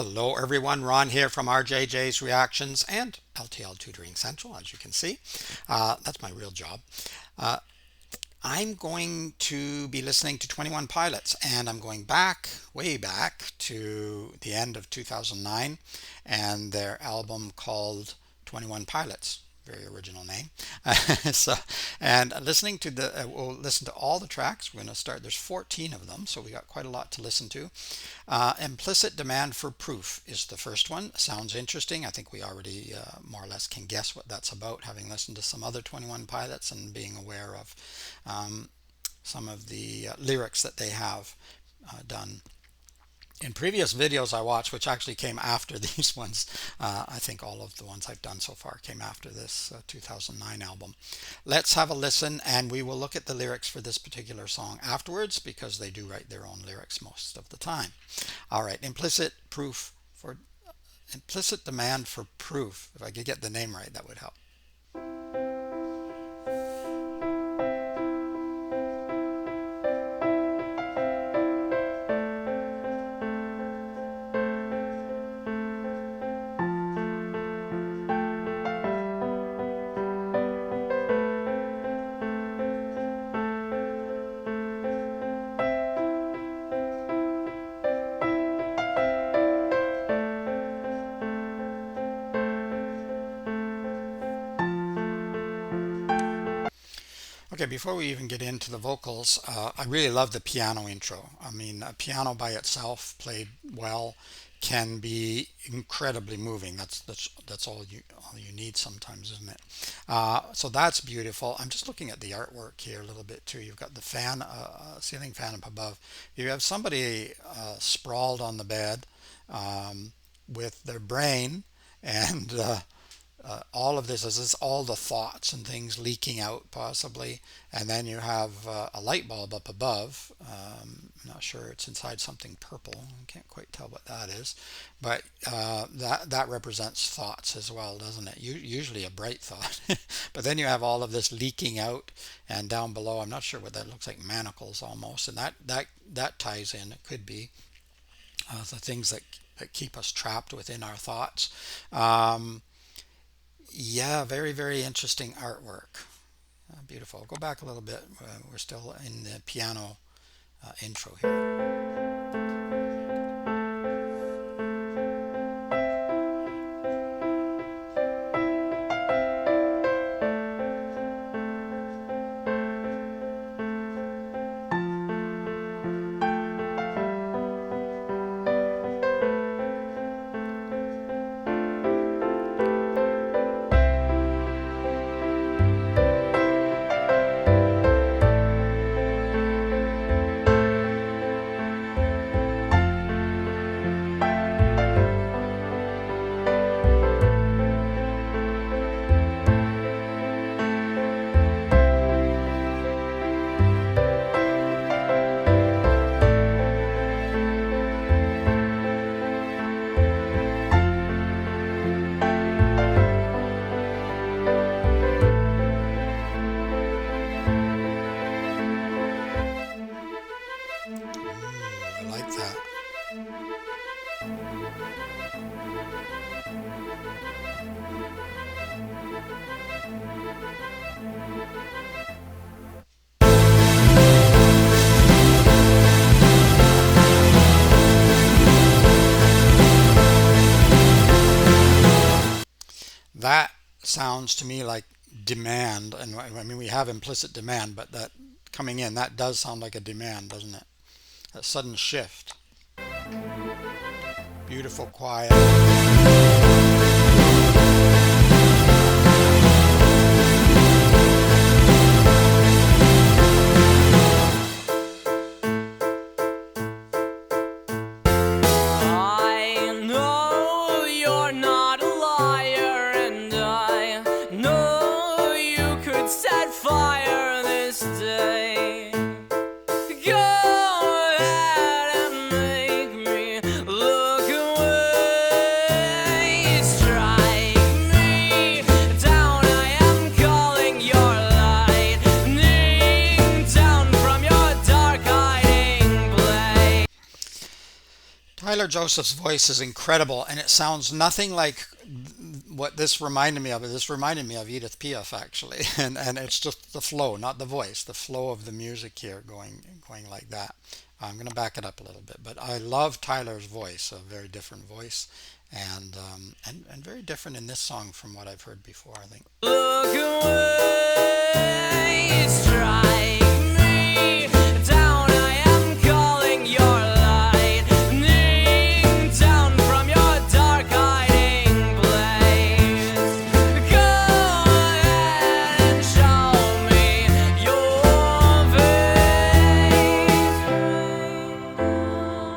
Hello everyone, Ron here from RJJ's Reactions and L.T.L Tutoring Central, as you can see. That's my real job. Uh, I'm going to be listening to 21 Pilots, and I'm going back, way back to the end of 2009 and their album called 21 Pilots. Very original name. so, and listening to we'll listen to all the tracks. We're going to start. There's 14 of them, so we got quite a lot to listen to. Implicit demand for proof is the first one. Sounds interesting. I think we already more or less can guess what that's about, having listened to some other 21 Pilots and being aware of some of the lyrics that they have done. In previous videos I watched, which actually came after these ones, I think all of the ones I've done so far came after this 2009 album. Let's have a listen, and we will look at the lyrics for this particular song afterwards, because they do write their own lyrics most of the time. All right, implicit demand for proof. If I could get the name right, that would help. Okay, before we even get into the vocals, I really love the piano intro. I mean, a piano by itself, played well, can be incredibly moving. That's all you need sometimes, isn't it? So that's beautiful. I'm just looking at the artwork here a little bit too. You've got the fan, ceiling fan up above. You have somebody sprawled on the bed with their brain and all of this is all the thoughts and things leaking out possibly, and then you have a light bulb up above. I'm not sure, it's inside something purple. I can't quite tell what that is, but that represents thoughts as well, doesn't it? Usually a bright thought. But then you have all of this leaking out, and down below I'm not sure what that looks like, manacles almost, and that ties in. It could be the things that keep us trapped within our thoughts. Yeah, very, very interesting artwork. Beautiful. Go back a little bit. We're still in the piano intro here. I like that. That sounds to me like demand, and I mean we have implicit demand, but that coming in, that does sound like a demand, doesn't it? A sudden shift. Beautiful, quiet. I know you're not a liar, and I know you could set fire this day. Go ahead and make me look away. Tyler Joseph's voice is incredible, and it sounds nothing like what this reminded me of. This reminded me of Edith Piaf, actually, and it's just the flow, not the voice, the flow of the music here going like that. I'm going to back it up a little bit, but I love Tyler's voice, a very different voice, and very different in this song from what I've heard before, I think. Look away, strike me down. I am calling your lightning down from your dark hiding place. Go ahead and show me your face. Rain down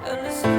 and destroy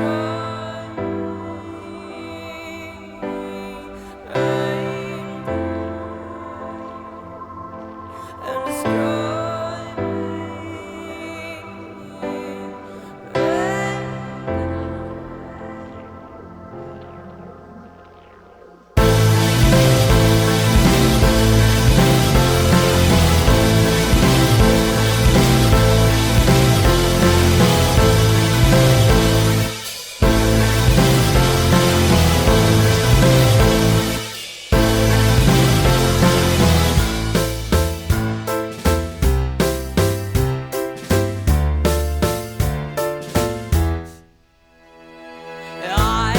I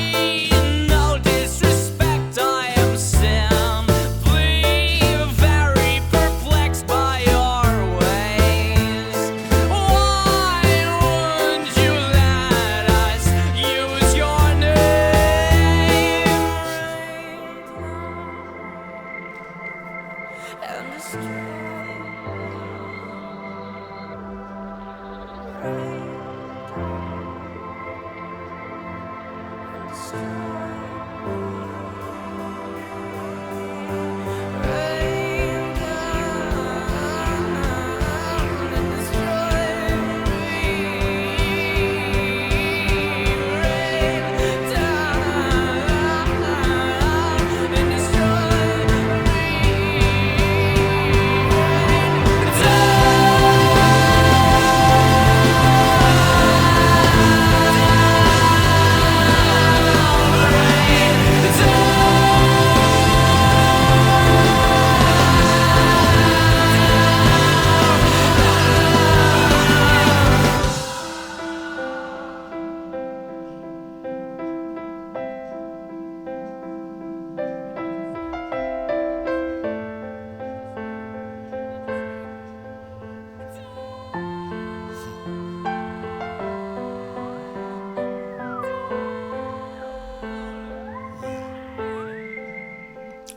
mean no disrespect, I am simply very perplexed by your ways. Why wouldn't you let us use your name? And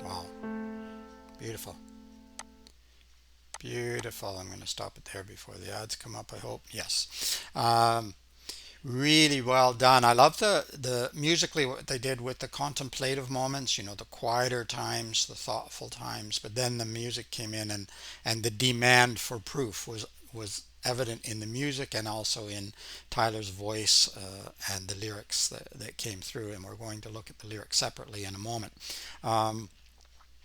Wow, beautiful. Beautiful. I'm going to stop it there before the ads come up, I hope. Yes. Really well done. I love the musically what they did with the contemplative moments, the quieter times, the thoughtful times, but then the music came in, and the demand for proof was evident in the music and also in Tyler's voice, and the lyrics that came through, and we're going to look at the lyrics separately in a moment. Um,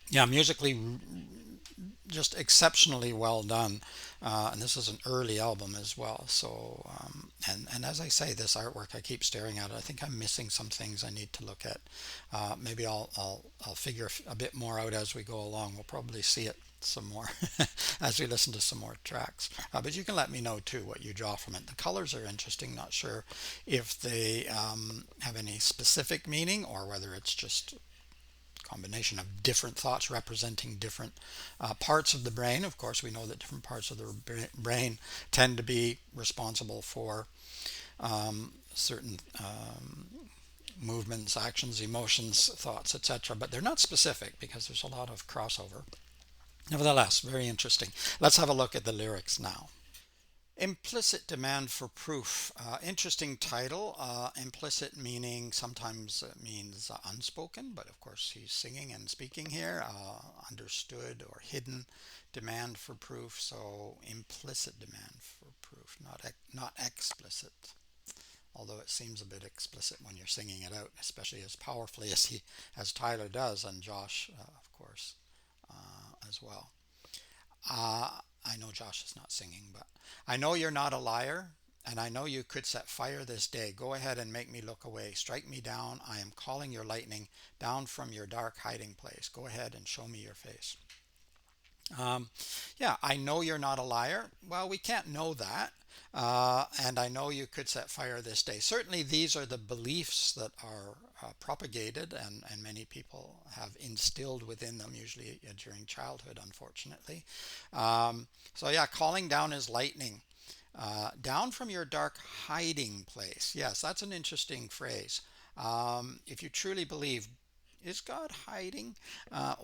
yeah, musically just exceptionally well done. And this is an early album as well. So, and as I say, this artwork, I keep staring at it. I think I'm missing some things I need to look at. Maybe I'll figure a bit more out as we go along. We'll probably see it some more as we listen to some more tracks. But you can let me know too what you draw from it. The colors are interesting. Not sure if they have any specific meaning or whether it's just combination of different thoughts representing different parts of the brain. Of course, we know that different parts of the brain tend to be responsible for certain movements, actions, emotions, thoughts, etc. But they're not specific because there's a lot of crossover. Nevertheless, very interesting. Let's have a look at the lyrics now. Implicit demand for proof. Interesting title. Implicit meaning sometimes it means unspoken, but of course he's singing and speaking here. Understood or hidden demand for proof. So implicit demand for proof, not explicit. Although it seems a bit explicit when you're singing it out, especially as powerfully as Tyler does, and Josh, of course, as well. I know Josh is not singing, but I know you're not a liar. And I know you could set fire this day. Go ahead and make me look away. Strike me down. I am calling your lightning down from your dark hiding place. Go ahead and show me your face. Um, yeah, I know you're not a liar. Well, we can't know that. And I know you could set fire this day. Certainly, these are the beliefs that are propagated, and many people have instilled within them, usually during childhood, unfortunately. So, yeah, calling down is lightning. Down from your dark hiding place. Yes, that's an interesting phrase. If you truly believe, is God hiding?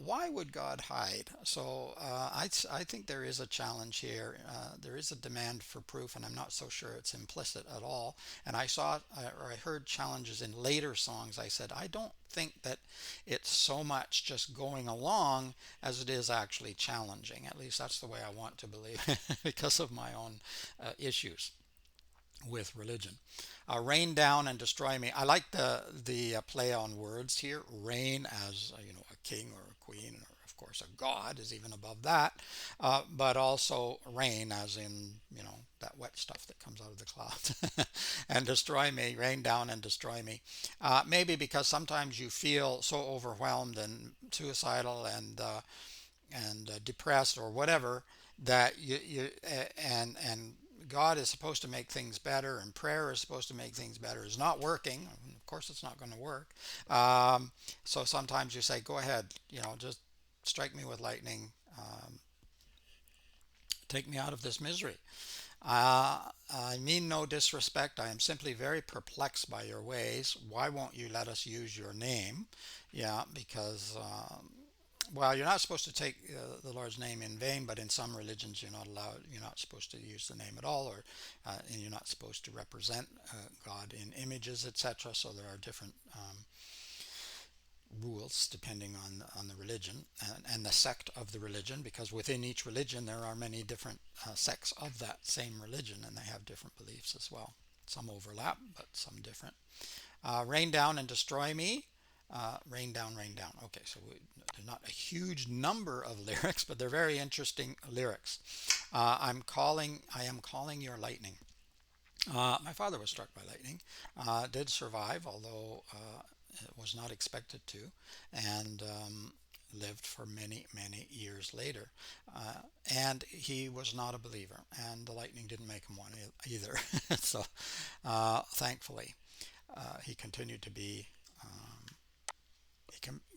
Why would God hide? So I think there is a challenge here. There is a demand for proof, and I'm not so sure it's implicit at all. And I saw or I heard challenges in later songs. I said, I don't think that it's so much just going along as it is actually challenging. At least that's the way I want to believe because of my own issues with religion. Rain down and destroy me. I like the play on words here. Reign as a king or a queen, or of course a god is even above that. But also rain as in that wet stuff that comes out of the clouds. And destroy me. Rain down and destroy me. Maybe because sometimes you feel so overwhelmed and suicidal and depressed or whatever that and God is supposed to make things better, and prayer is supposed to make things better. Is not working. Of course, it's not going to work. So sometimes you say, "Go ahead, just strike me with lightning, take me out of this misery." I mean no disrespect. I am simply very perplexed by your ways. Why won't you let us use your name? Yeah, because well, you're not supposed to take the Lord's name in vain, but in some religions you're not allowed. You're not supposed to use the name at all, or and you're not supposed to represent God in images, etc. So there are different rules depending on the religion and the sect of the religion, because within each religion there are many different sects of that same religion, and they have different beliefs as well. Some overlap, but some different. Rain down and destroy me. Rain down, rain down. Okay, so there's not a huge number of lyrics, but they're very interesting lyrics. I am calling your lightning. My father was struck by lightning, did survive, although it was not expected to, and lived for many, many years later. And he was not a believer, and the lightning didn't make him one either. So, thankfully, he continued to be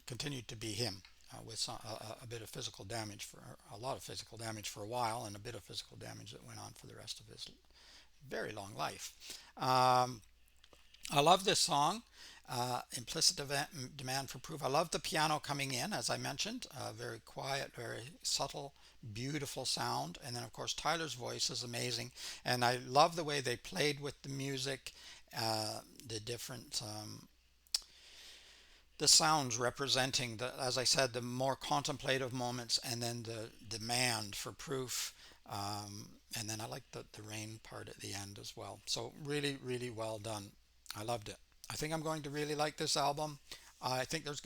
continued to be him. With a bit of physical damage for a lot of physical damage for a while, and a bit of physical damage that went on for the rest of his very long life. I love this song, Implicit Demand for Proof. I love the piano coming in, as I mentioned, very quiet, very subtle, beautiful sound. And then, of course, Tyler's voice is amazing. And I love the way they played with the music, the different the sounds representing the, as I said, the more contemplative moments, and then the demand for proof. And then I like the rain part at the end as well. So really, really well done. I loved it. I think I'm going to really like this album. I think there's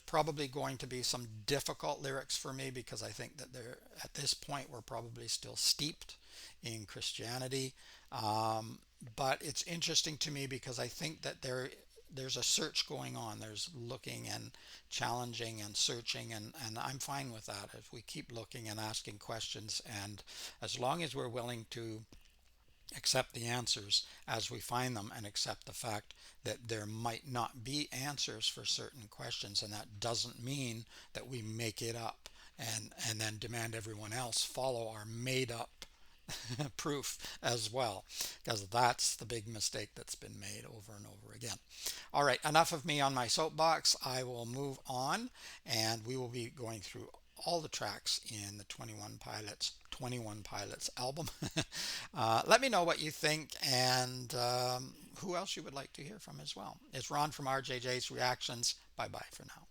probably going to be some difficult lyrics for me, because I think that they're at this point we're probably still steeped in Christianity. But it's interesting to me because I think that there's a search going on. There's looking and challenging and searching, and I'm fine with that. If we keep looking and asking questions, and as long as we're willing to accept the answers as we find them, and accept the fact that there might not be answers for certain questions, and that doesn't mean that we make it up and then demand everyone else follow our made up proof as well, because that's the big mistake that's been made over and over again. All right, enough of me on my soapbox. I will move on, and we will be going through all the tracks in the 21 Pilots album. Let me know what you think, and who else you would like to hear from as well. It's Ron from RJJ's Reactions. Bye bye for now.